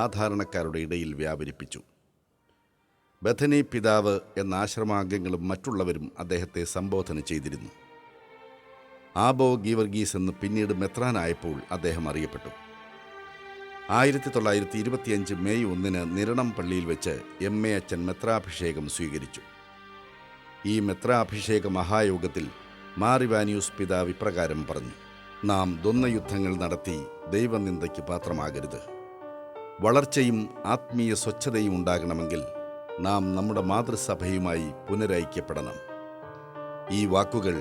സാധാരണക്കാരുടെ ഇടയിൽ വ്യാപരിപ്പിച്ചു. ബഥനി പിതാവ് എന്ന ആശ്രമാംഗങ്ങളും മറ്റുള്ളവരും അദ്ദേഹത്തെ സംബോധന ചെയ്തിരുന്നു. ആബോ ഗീവർഗീസ് എന്ന് പിന്നീട് മെത്രാനായപ്പോൾ അദ്ദേഹം അറിയപ്പെട്ടു. 1925 മെയ് 1 നിരണം പള്ളിയിൽ വെച്ച് MA അച്ഛൻ മെത്രാഭിഷേകം സ്വീകരിച്ചു. ഈ മെത്രാഭിഷേക മഹായോഗത്തിൽ മാർ ഇവാനിയോസ് പിതാവ് ഇപ്രകാരം പറഞ്ഞു: നാം ദ്വന്ദ്വയുദ്ധങ്ങൾ നടത്തി ദൈവനിന്ദയ്ക്ക് പാത്രമാകരുത്. വളർച്ചയും ആത്മീയ സ്വച്ഛതയും ഉണ്ടാകണമെങ്കിൽ നാം നമ്മുടെ മാതൃസഭയുമായി പുനരൈക്യപ്പെടണം. ഈ വാക്കുകൾ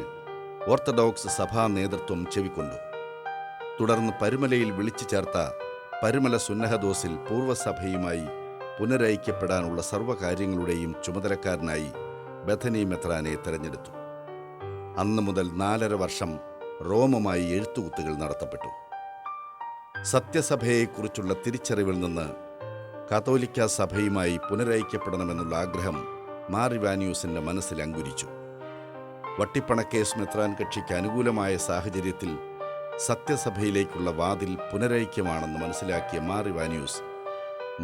ഓർത്തഡോക്സ് സഭാ നേതൃത്വം ചെവിക്കൊണ്ടു. തുടർന്ന് പരുമലയിൽ വിളിച്ചു ചേർത്ത പരുമല സുന്നഹദോസിൽ പൂർവ്വസഭയുമായി പുനരൈക്യപ്പെടാനുള്ള സർവ്വകാര്യങ്ങളുടെയും ചുമതലക്കാരനായി ബഥനി മെത്രാനെ തെരഞ്ഞെടുത്തു. അന്നു മുതൽ 4.5 വർഷം റോമുമായി എഴുത്തുകുത്തുകൾ നടത്തപ്പെട്ടു. സത്യസഭയെക്കുറിച്ചുള്ള തിരിച്ചറിവിൽ നിന്ന് കത്തോലിക്ക സഭയുമായി പുനരൈക്യപ്പെടണമെന്നുള്ള ആഗ്രഹം മാർ ഇവാനിയോസിൻ്റെ മനസ്സിൽ അങ്കുരിച്ചു. വട്ടിപ്പണക്കേസ് മെത്രാൻ കക്ഷിക്ക് അനുകൂലമായ സാഹചര്യത്തിൽ സത്യസഭയിലേക്കുള്ള വാതിൽ പുനരൈക്യമാണെന്ന് മനസ്സിലാക്കിയ മാർ ഇവാനിയോസ്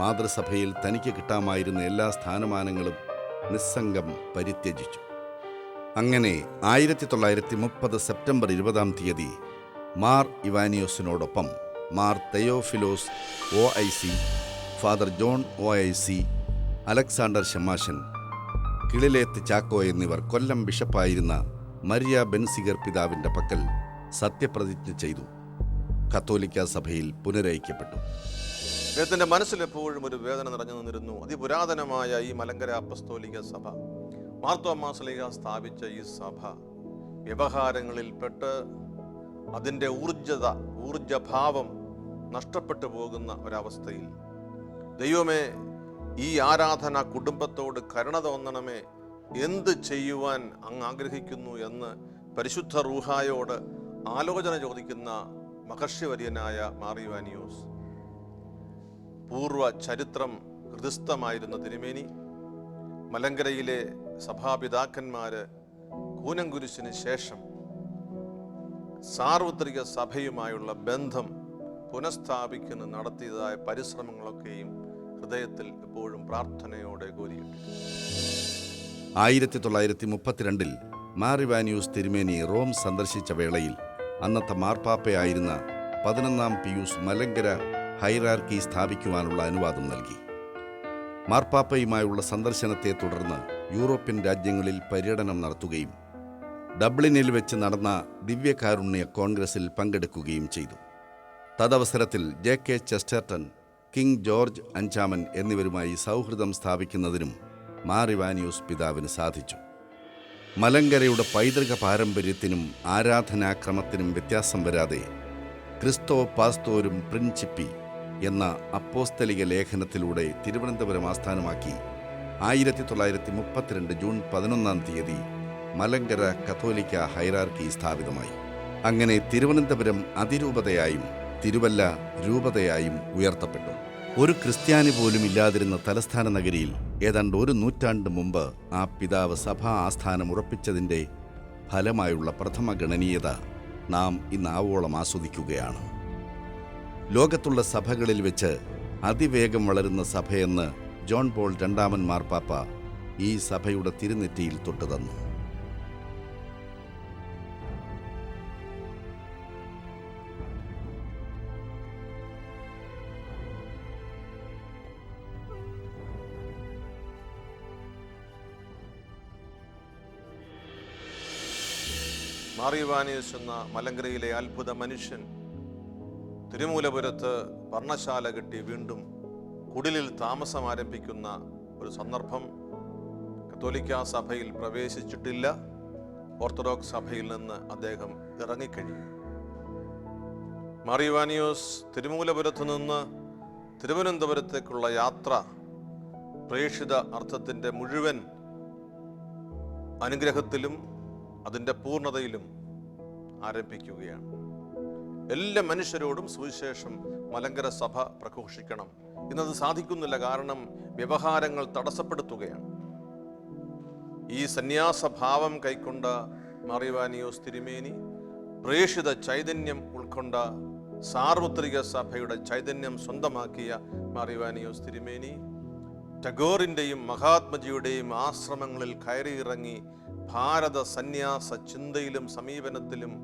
മാതൃസഭയിൽ തനിക്ക് കിട്ടാമായിരുന്ന എല്ലാ സ്ഥാനമാനങ്ങളും നിസ്സംഗം പരിത്യജിച്ചു. അങ്ങനെ 1930 സെപ്റ്റംബർ 20 മാർ ഇവാനിയോസിനോടൊപ്പം Mar Theophilos OIC, father John OIC, Alexander ഷമാശൻ, കിളിലേത്ത് ചാക്കോ എന്നിവർ കൊല്ലം ബിഷപ്പായിരുന്ന മരിയ ബെൻസിഗർ പിതാവിൻ്റെ പക്കൽ സത്യപ്രതിജ്ഞ ചെയ്തു. കത്തോലിക്ക സഭയിൽ പുനരൈക്യപ്പെട്ടു. അദ്ദേഹത്തിൻ്റെ മനസ്സിൽ എപ്പോഴും ഒരു വേദന നിറഞ്ഞു നിന്നിരുന്നു. അതിപുരാതനമായ ഈ മലങ്കര അപ്പസ്തോലിക സഭ, മാർത്തോമാ ശ്ലീഹ സ്ഥാപിച്ച ഈ സഭ വ്യവഹാരങ്ങളിൽപ്പെട്ട് അതിൻ്റെ ഊർജഭാവം നഷ്ടപ്പെട്ടു പോകുന്ന ഒരവസ്ഥയിൽ, ദൈവമേ, ഈ ആരാധന കുടുംബത്തോട് കരുണ തോന്നണമേ, എന്ത് ചെയ്യുവാൻ അങ്ങ് ആഗ്രഹിക്കുന്നു എന്ന് പരിശുദ്ധ റൂഹായോട് ആലോചന ചോദിക്കുന്ന മഹർഷിവര്യനായ മാർ ഇവാനിയോസ്, പൂർവ്വ ചരിത്രം ഹൃദയസ്ഥമായിരുന്ന തിരുമേനി, മലങ്കരയിലെ സഭാപിതാക്കന്മാര് കൂനംകുരിശിന് ശേഷം സാർവത്രിക സഭയുമായുള്ള ബന്ധം പുനഃസ്ഥാപിക്കുന്ന നടത്തിയതായ പരിശ്രമങ്ങളൊക്കെയും ഹൃദയത്തിൽ എപ്പോഴും പ്രാർത്ഥനയോടെ കോരിയിട്ടു. 1932 മാർ ഇവാനിയോസ് തിരുമേനി റോം സന്ദർശിച്ച വേളയിൽ അന്നത്തെ മാർപ്പാപ്പയായിരുന്ന 11-ാം പിയൂസ് മലങ്കര ഹൈറാർക്കി സ്ഥാപിക്കുവാനുള്ള അനുവാദം നൽകി. മാർപ്പാപ്പയുമായുള്ള സന്ദർശനത്തെ തുടർന്ന് യൂറോപ്യൻ രാജ്യങ്ങളിൽ പര്യടനം നടത്തുകയും ഡബ്ലിനിൽ വെച്ച് നടന്ന ദിവ്യകാരുണ്യ കോൺഗ്രസിൽ പങ്കെടുക്കുകയും ചെയ്തു. തദവസരത്തിൽ JK ചെസ്റ്റർട്ടൺ, കിങ് ജോർജ് അഞ്ചാമൻ എന്നിവരുമായി സൗഹൃദം സ്ഥാപിക്കുന്നതിനും മാർ ഇവാനിയോസ് പിതാവിന് സാധിച്ചു. മലങ്കരയുടെ പൈതൃക പാരമ്പര്യത്തിനും ആരാധനാക്രമത്തിനും വ്യത്യാസം വരാതെ ക്രിസ്തോ പാസ്തോരും പ്രിൻസിപ്പി എന്ന അപ്പോസ്തലിക ലേഖനത്തിലൂടെ തിരുവനന്തപുരം ആസ്ഥാനമാക്കി 1932 ജൂൺ 11 മലങ്കര കത്തോലിക്ക ഹൈറാർക്കി സ്ഥാപിതമായി. അങ്ങനെ തിരുവനന്തപുരം അതിരൂപതയായും തിരുവല്ല രൂപതയായും ഉയർത്തപ്പെട്ടു. ഒരു ക്രിസ്ത്യാനി പോലും ഇല്ലാതിരുന്ന തലസ്ഥാന നഗരിയിൽ ഏതാണ്ട് 1 നൂറ്റാണ്ട് മുമ്പ് ആ പിതാവ് സഭാ ആസ്ഥാനം ഉറപ്പിച്ചതിൻ്റെ ഫലമായുള്ള പ്രഥമ ഗണനീയത നാം ഇന്ന് ആവോളം ആസ്വദിക്കുകയാണ്. ലോകത്തുള്ള സഭകളിൽ വെച്ച് അതിവേഗം വളരുന്ന സഭയെന്ന് ജോൺ പോൾ 2 മാർപ്പാപ്പ ഈ സഭയുടെ തിരുനെറ്റിയിൽ തൊട്ടുതന്നു. മാർ ഇവാനിയോസ് എന്ന മലങ്കരയിലെ അത്ഭുത മനുഷ്യൻ തിരുമൂലപുരത്ത് പർണശാല കെട്ടി വീണ്ടും കുടിലിൽ താമസം ആരംഭിക്കുന്ന ഒരു സന്ദർഭം കത്തോലിക്ക സഭയിൽ പ്രവേശിച്ചിട്ടില്ല. ഓർത്തഡോക്സ് സഭയിൽ നിന്ന് അദ്ദേഹം ഇറങ്ങിക്കഴിഞ്ഞു. മാർ ഇവാനിയോസ് തിരുമൂലപുരത്ത് നിന്ന് തിരുവനന്തപുരത്തേക്കുള്ള യാത്ര പ്രേക്ഷിത അർത്ഥത്തിൻ്റെ മുഴുവൻ അനുഗ്രഹത്തിലും അതിൻ്റെ പൂർണ്ണതയിലും ആരംഭിക്കുകയാണ്. എല്ലാ മനുഷ്യരോടും സുവിശേഷം മലങ്കര സഭ പ്രഘോഷിക്കണം. ഇന്നത് സാധിക്കുന്നില്ല, കാരണം വ്യവഹാരങ്ങൾ തടസ്സപ്പെടുത്തുകയാണ്. ഈ സന്യാസഭാവം കൈക്കൊണ്ട മാർ ഇവാനിയോസ് തിരുമേനി പ്രേക്ഷിത ചൈതന്യം ഉൾക്കൊണ്ട സാർവത്രിക സഭയുടെ ചൈതന്യം സ്വന്തമാക്കിയ മാർ ഇവാനിയോസ് തിരുമേനി ടാഗോറിൻ്റെയും മഹാത്മജിയുടെയും ആശ്രമങ്ങളിൽ കയറിയിറങ്ങി ഭാരത സന്യാസ ചിന്തയിലും സമീപനത്തിലും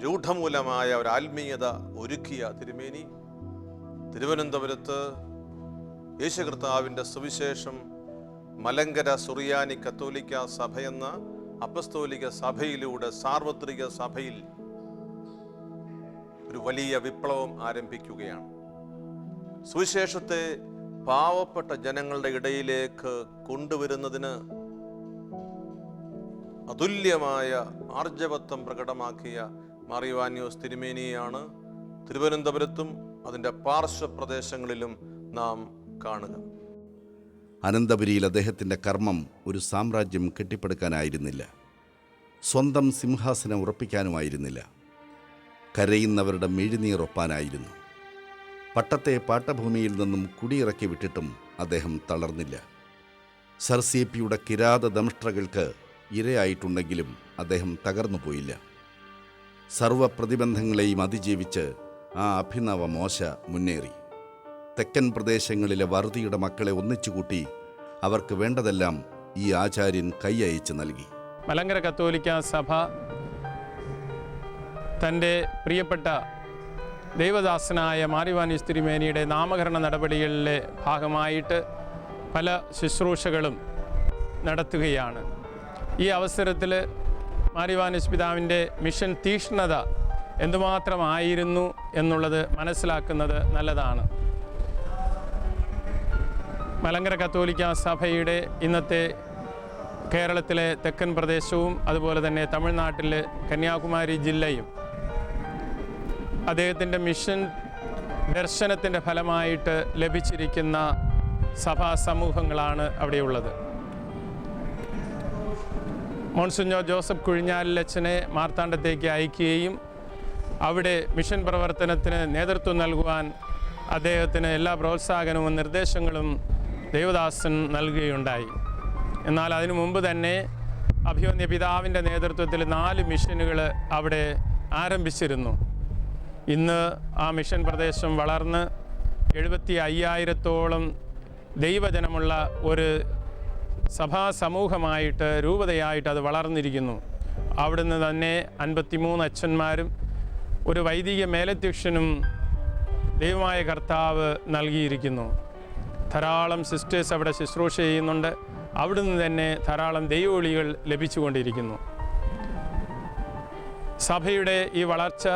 രൂഢമൂലമായ ഒരു ആത്മീയത ഒരുക്കിയ തിരുമേനി തിരുവനന്തപുരത്ത് യേശു കർത്താവിൻ്റെ സുവിശേഷം മലങ്കര സുറിയാനി കത്തോലിക്ക സഭയെന്ന അപ്പസ്തോലിക സഭയിലൂടെ സാർവത്രിക സഭയിൽ ഒരു വലിയ വിപ്ലവം ആരംഭിക്കുകയാണ്. സുവിശേഷത്തെ പാവപ്പെട്ട ജനങ്ങളുടെ ഇടയിലേക്ക് കൊണ്ടുവരുന്നതിന് അതുല്യമായ ആർജവത്വം പ്രകടമാക്കിയ മാർ ഇവാനിയോസ് തിരുമേനിയെയാണ് തിരുവനന്തപുരത്തും അതിൻ്റെ പാർശ്വപ്രദേശങ്ങളിലും നാം കാണുക. അനന്തപുരിയിൽ അദ്ദേഹത്തിൻ്റെ കർമ്മം ഒരു സാമ്രാജ്യം കെട്ടിപ്പടുക്കാനായിരുന്നില്ല, സ്വന്തം സിംഹാസനം ഉറപ്പിക്കാനുമായിരുന്നില്ല, കരയുന്നവരുടെ മെഴുനീറൊപ്പാനായിരുന്നു. പട്ടത്തെ പാട്ടഭൂമിയിൽ നിന്നും കുടിയിറക്കി വിട്ടിട്ടും അദ്ദേഹം തളർന്നില്ല. സർസിയപ്പിയുടെ കിരാത ദംഷ്ട്രകൾക്ക് ഇരയായിട്ടുണ്ടെങ്കിലും അദ്ദേഹം തകർന്നുപോയില്ല. സർവപ്രതിബന്ധങ്ങളെയും അതിജീവിച്ച് ആ അഭിനവ മോശ മുന്നേറി. തെക്കൻ പ്രദേശങ്ങളിലെ വറുതിയുടെ മക്കളെ ഒന്നിച്ചുകൂട്ടി അവർക്ക് വേണ്ടതെല്ലാം ഈ ആചാര്യൻ കൈയയച്ച് നൽകി. മലങ്കര കത്തോലിക്ക സഭ തൻ്റെ പ്രിയപ്പെട്ട ദൈവദാസനായ മാർ ഇവാനിയോസ് തിരുമേനിയുടെ നാമകരണ നടപടികളിലെ ഭാഗമായിട്ട് പല ശുശ്രൂഷകളും നടത്തുകയാണ്. ഈ അവസരത്തിൽ മാർ ഇവാനിയോസ് പിതാവിൻ്റെ മിഷൻ തീക്ഷ്ണത എന്തുമാത്രമായിരുന്നു എന്നുള്ളത് മനസ്സിലാക്കുന്നത് നല്ലതാണ്. മലങ്കര കത്തോലിക്ക സഭയുടെ ഇന്നത്തെ കേരളത്തിലെ തെക്കൻ പ്രദേശവും അതുപോലെ തന്നെ തമിഴ്നാട്ടിലെ കന്യാകുമാരി ജില്ലയും അദ്ദേഹത്തിൻ്റെ മിഷൻ ദർശനത്തിൻ്റെ ഫലമായിട്ട് ലഭിച്ചിരിക്കുന്ന സഭാ സമൂഹങ്ങളാണ് അവിടെയുള്ളത്. മോൺസിഞ്ഞോർ ജോസഫ് കുഴിഞ്ഞാലിലച്ചനെ മാർത്താണ്ഡത്തേക്ക് അയക്കുകയും അവിടെ മിഷൻ പ്രവർത്തനത്തിന് നേതൃത്വം നൽകുവാൻ അദ്ദേഹത്തിന് എല്ലാ പ്രോത്സാഹനവും നിർദ്ദേശങ്ങളും ദേവദാസൻ നൽകുകയുണ്ടായി. എന്നാൽ അതിനു മുമ്പ് തന്നെ അഭിവന്യ പിതാവിൻ്റെ നേതൃത്വത്തിൽ 4 മിഷനുകൾ അവിടെ ആരംഭിച്ചിരുന്നു. ഇന്ന് ആ മിഷൻ പ്രദേശം വളർന്ന് 75,000-ഓളം ദൈവജനമുള്ള ഒരു സഭാ സമൂഹമായിട്ട് രൂപതയായിട്ട് അത് വളർന്നിരിക്കുന്നു. അവിടുന്ന് തന്നെ 53 അച്ഛന്മാരും ഒരു വൈദിക മേലധ്യക്ഷനും ദൈവമായ കർത്താവ് നൽകിയിരിക്കുന്നു. ധാരാളം സിസ്റ്റേഴ്സ് അവിടെ ശുശ്രൂഷ ചെയ്യുന്നുണ്ട്. അവിടുന്ന് തന്നെ ധാരാളം ദൈവവിളികൾ ലഭിച്ചുകൊണ്ടിരിക്കുന്നു. സഭയുടെ ഈ വളർച്ച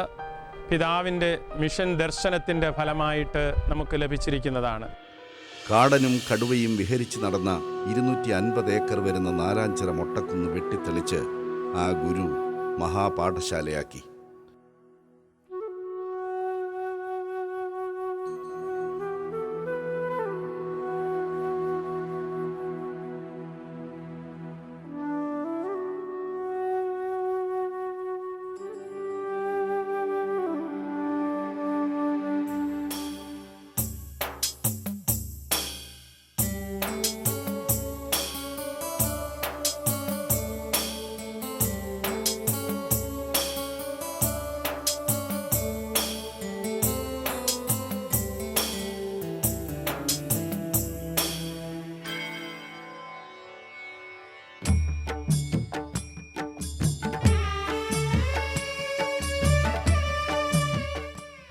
പിതാവിൻ്റെ മിഷൻ ദർശനത്തിൻ്റെ ഫലമായിട്ട് നമുക്ക് ലഭിച്ചിരിക്കുന്നതാണ്. കാടനും കടുവയും വിഹരിച്ച് നടന്ന 250 ഏക്കർ വരുന്ന നാലാഞ്ചിറ മൊട്ടക്കുന്ന് വെട്ടിത്തെളിച്ച് ആ ഗുരു മഹാപാഠശാലയാക്കി.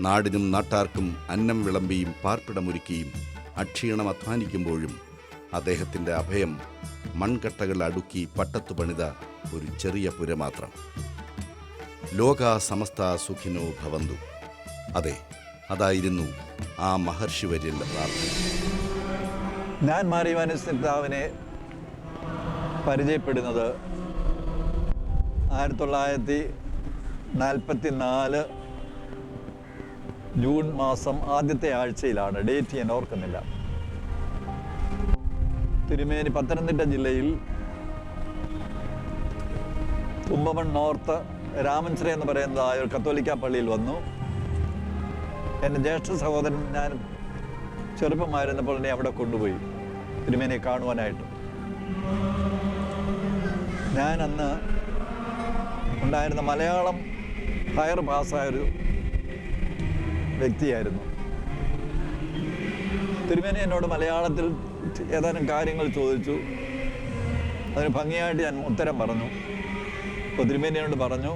നാടിനും നാട്ടാർക്കും അന്നം വിളമ്പിയും പാർപ്പിടമൊരുക്കിയും അക്ഷീണം അധ്വാനിക്കുമ്പോഴും അദ്ദേഹത്തിൻ്റെ അഭയം മൺകട്ടകൾ അടുക്കി പട്ടത്തു പണിത ഒരു ചെറിയ പുര മാത്രം. ലോകാ സമസ്ത സുഖിനോ ഭവന്തു. അതെ, അതായിരുന്നു ആ മഹർഷിവര്യൻ്റെ പ്രാർത്ഥന. ഞാൻ മാർ ഇവാനിയോസ് പിതാവിനെ പരിചയപ്പെടുന്നത് 1944 ജൂൺ മാസം ആദ്യത്തെ ആഴ്ചയിലാണ്. ഡേറ്റ് ഞാൻ ഓർക്കുന്നില്ല. തിരുമേനി പത്തനംതിട്ട ജില്ലയിൽ കുമ്പമൺ നോർത്ത് രാമൻശ്ര എന്ന് പറയുന്നതായ ഒരു കത്തോലിക്ക പള്ളിയിൽ വന്നു. എൻ്റെ ജ്യേഷ്ഠ സഹോദരൻ ഞാൻ ചെറുപ്പമായിരുന്നപ്പോൾ എന്നെ അവിടെ കൊണ്ടുപോയി തിരുമേനിയെ കാണുവാനായിട്ട്. ഞാൻ അന്ന് ഉണ്ടായിരുന്ന മലയാളം ഹയർ പാസ്സായൊരു വ്യക്തിയായിരുന്നു. തിരുമേനി എന്നോട് മലയാളത്തിൽ ഏതാനും കാര്യങ്ങൾ ചോദിച്ചു. അതിന് ഭംഗിയായിട്ട് ഞാൻ ഉത്തരം പറഞ്ഞു. അപ്പോൾ തിരുമേനി എന്നോട് പറഞ്ഞു,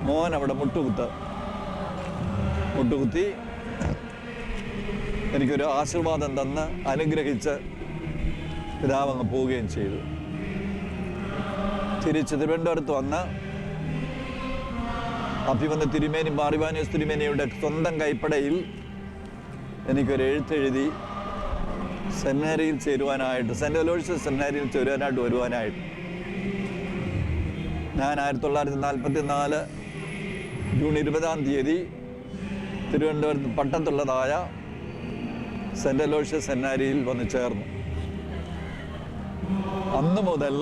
മോൻ അവിടെ മുട്ടുകുത്തി എനിക്കൊരു ആശീർവാദം തന്ന് അനുഗ്രഹിച്ച് പിതാവ് അങ്ങ് പോവുകയും ചെയ്തു. തിരിച്ച് തിരുവനന്തപുരത്ത് വന്ന് അഭിവന്ദ തിരുമേനി മാറിവാനിയോസ് തിരുമേനിയുടെ സ്വന്തം കൈപ്പടയിൽ എനിക്കൊരു എഴുത്തെഴുതി സെമിനാരിയിൽ ചേരുവാനായിട്ട്, സെൻറ്റ് അലോഷ്യസ് സെമിനാരിയിൽ വരുവാനായിട്ട് ഞാൻ 1944 ജൂൺ 20 തിരുവനന്തപുരത്ത് പട്ടത്തുള്ളതായ സെൻറ്റ് അലോഷ്യസ് സെമിനാരിയിൽ വന്ന് ചേർന്നു. അന്ന് മുതൽ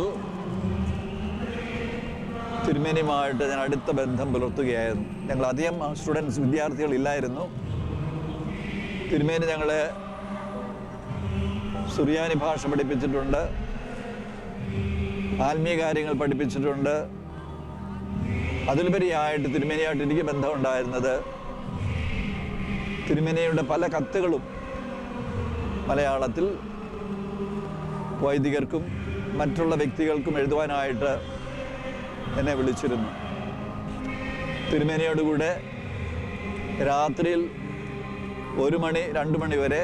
തിരുമേനിയുമായിട്ട് ഞാൻ അടുത്ത ബന്ധം പുലർത്തുകയായിരുന്നു. ഞങ്ങൾ അധികം വിദ്യാർത്ഥികളില്ലായിരുന്നു. തിരുമേനി ഞങ്ങളെ സുറിയാനി ഭാഷ പഠിപ്പിച്ചിട്ടുണ്ട്, ആത്മീയ കാര്യങ്ങൾ പഠിപ്പിച്ചിട്ടുണ്ട്. അതിലുപരിയായിട്ട് തിരുമേനിയായിട്ട് എനിക്ക് ബന്ധമുണ്ടായിരുന്നത് തിരുമേനിയുടെ പല കത്തുകളും മലയാളത്തിൽ വൈദികർക്കും മറ്റുള്ള വ്യക്തികൾക്കും എഴുതുവാനായിട്ട് എന്നെ വിളിച്ചിരുന്നു. തിരുമേനിയോടുകൂടെ രാത്രിയിൽ 1 മണി 2 മണി വരെ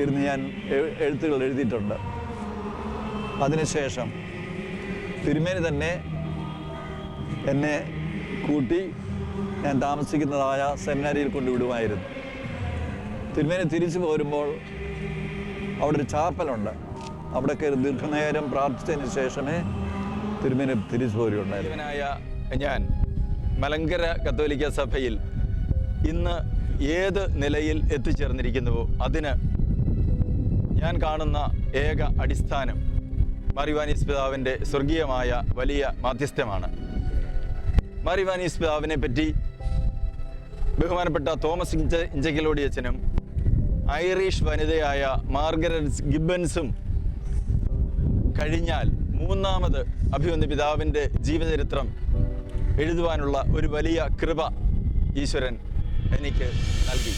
ഇരുന്ന് ഞാൻ എഴുത്തുകൾ എഴുതിയിട്ടുണ്ട്. അതിനുശേഷം തിരുമേനി തന്നെ എന്നെ കൂട്ടി ഞാൻ താമസിക്കുന്നതായ സെമിനാരിയിൽ കൊണ്ടുവിടുമായിരുന്നു. തിരുമേനി തിരിച്ചു പോരുമ്പോൾ അവിടെ ഒരു ചാപ്പലുണ്ട്. അവിടെ കയറി ദീർഘനേരം പ്രാർത്ഥിച്ചതിന് ശേഷമേ തിരുമേനി തിരിച്ചു പോരുകയുണ്ടായിരുന്നു. ഞാൻ മലങ്കര കത്തോലിക്ക സഭയിൽ ഇന്ന് ഏത് നിലയിൽ എത്തിച്ചേർന്നിരിക്കുന്നുവോ അതിന് ഞാൻ കാണുന്ന ഏക അടിസ്ഥാനം മാറിവാനീസ് പിതാവിൻ്റെ സ്വർഗീയമായ വലിയ മാധ്യസ്ഥ്യമാണ്. മാറിവാനീസ് പിതാവിനെ പറ്റി ബഹുമാനപ്പെട്ട തോമസ് ഇഞ്ചക്കിലോടിയച്ചനും ഐറിഷ് വനിതയായ മാർഗരറ്റ് ഗിബ്ബൻസും കഴിഞ്ഞാൽ 3ാമത് അഭിവന്ദ പിതാവിൻ്റെ ജീവചരിത്രം എഴുതുവാനുള്ള ഒരു വലിയ കൃപ ഈശ്വരൻ എനിക്ക് നൽകി.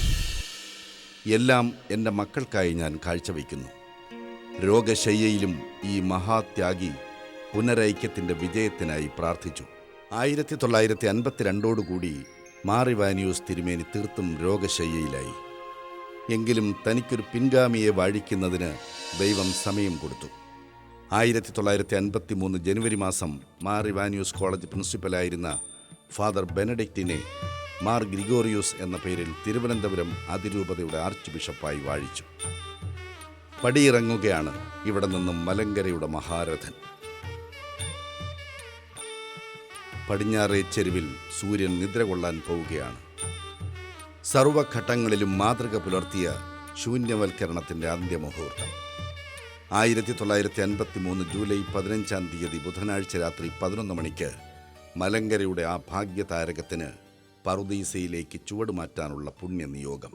എല്ലാം എൻ്റെ മക്കൾക്കായി ഞാൻ കാഴ്ചവെക്കുന്നു. രോഗശയ്യയിലും ഈ മഹാത്യാഗി പുനരൈക്യത്തിൻ്റെ വിജയത്തിനായി പ്രാർത്ഥിച്ചു. 1952 മാറിവാനിയോസ് തിരുമേനി തീർത്തും രോഗശയ്യയിലായി. എങ്കിലും തനിക്കൊരു പിൻഗാമിയെ വാഴിക്കുന്നതിന് ദൈവം സമയം കൊടുത്തു. 1953 ജനുവരി മാസം മാറിവാനിയോസ് കോളേജ് പ്രിൻസിപ്പലായിരുന്ന ഫാദർ ബെനഡിക്റ്റിനെ മാർ ഗ്രിഗോറിയോസ് എന്ന പേരിൽ തിരുവനന്തപുരം അതിരൂപതയുടെ ആർച്ച് ബിഷപ്പായി വാഴിച്ചു. പടിയിറങ്ങുകയാണ് ഇവിടെ നിന്നും മലങ്കരയുടെ മഹാരഥൻ. പടിഞ്ഞാറേ ചെരുവിൽ സൂര്യൻ നിദ്ര കൊള്ളാൻ പോവുകയാണ്. സർവഘട്ടങ്ങളിലും മാതൃക പുലർത്തിയ ശൂന്യവൽക്കരണത്തിൻ്റെ അന്ത്യമുഹൂർത്തം. 1953 ജൂലൈ 15 ബുധനാഴ്ച രാത്രി 11 മണിക്ക് മലങ്കരയുടെ ആ ഭാഗ്യതാരകത്തിന് പറുദീസയിലേക്ക് ചുവടുമാറ്റാനുള്ള പുണ്യനിയോഗം.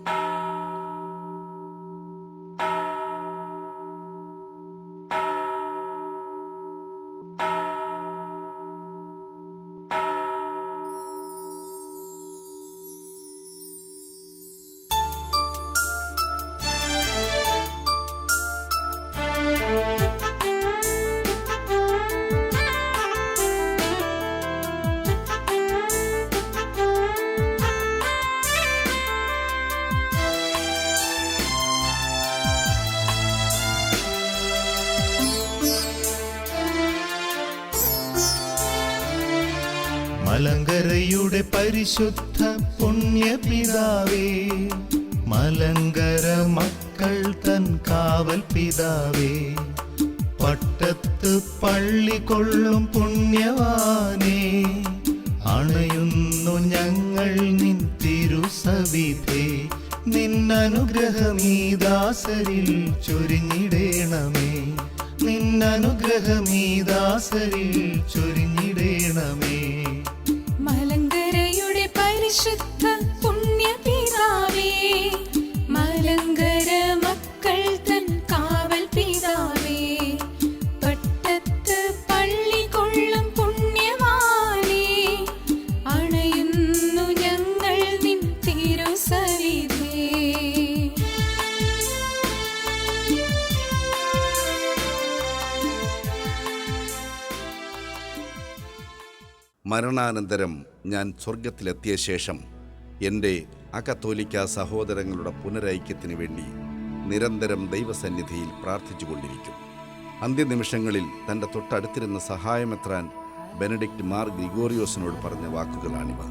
മലങ്കരയുടെ പരിശുദ്ധ പുണ്യപിതാവേ, മലങ്കര മക്കൾ തൻ കാവൽ പിതാവേ, പട്ടത്ത് പള്ളി കൊള്ളും പുണ്യവാനേ, അണയുന്നു ഞങ്ങൾ നിൻ തിരുസവിധേ, നിന്നനുഗ്രഹമീ ദാസരിൽ ചൊരിഞ്ഞിടേണമേ, നിന്നനുഗ്രഹമീ ദാസരിൽ ചൊരിഞ്ഞിടേണമേ. മലങ്കരയുടെ പരിശുദ്ധ പുണ്യപിതാവേ, മലങ്കര മക്കൾ തൻ കാവൽ പിതാവേ, പട്ടത്ത് പള്ളി കൊള്ളും പുണ്യവാനേ, അണയുന്നു ഞങ്ങൾ നിൻ തിരു മരണാനന്തരം ഞാൻ സ്വർഗത്തിലെത്തിയ ശേഷം എൻ്റെ അകത്തോലിക്ക സഹോദരങ്ങളുടെ പുനരൈക്യത്തിന് വേണ്ടി നിരന്തരം ദൈവസന്നിധിയിൽ പ്രാർത്ഥിച്ചുകൊണ്ടിരിക്കും. അന്ത്യനിമിഷങ്ങളിൽ തൻ്റെ തൊട്ടടുത്തിരുന്ന സഹായമെത്രാൻ ബെനഡിക്റ്റ് മാർ ഗ്രിഗോറിയോസിനോട് പറഞ്ഞ വാക്കുകളാണിവ.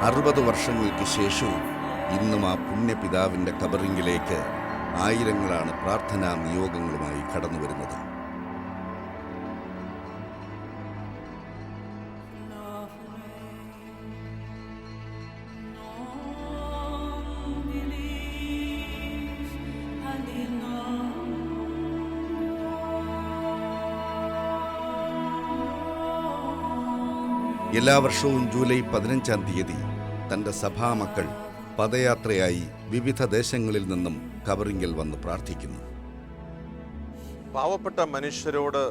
അറുപത് വർഷങ്ങൾക്ക് ശേഷവും ഇന്നും ആ പുണ്യപിതാവിൻ്റെ കബറിങ്കിലേക്ക് ആയിരങ്ങളാണ് പ്രാർത്ഥനാ നിയോഗങ്ങളുമായി കടന്നു വരുന്നത്. എല്ലാ വർഷവും ജൂലൈ 15-ാം തീയതി തൻ്റെ സഭാമക്കൾ പദയാത്രയായി വിവിധ ദേശങ്ങളിൽ നിന്നും കബറിങ്കൽ വന്ന് പ്രാർത്ഥിക്കുന്നു. പാവപ്പെട്ട മനുഷ്യരോട്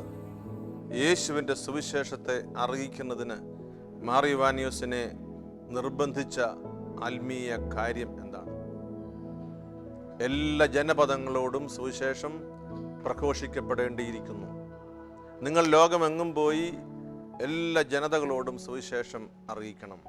യേശുവിൻ്റെ സുവിശേഷത്തെ അറിയിക്കുന്നതിന് മാർ ഇവാനിയോസിനെ നിർബന്ധിച്ച ആത്മീയ കാര്യം എന്താണ്? എല്ലാ ജനപദങ്ങളോടും സുവിശേഷം പ്രഘോഷിക്കപ്പെടേണ്ടിയിരിക്കുന്നു. നിങ്ങൾ ലോകമെങ്ങും പോയി എല്ലാ ജനതകളോടും സുവിശേഷം അറിയിക്കണം.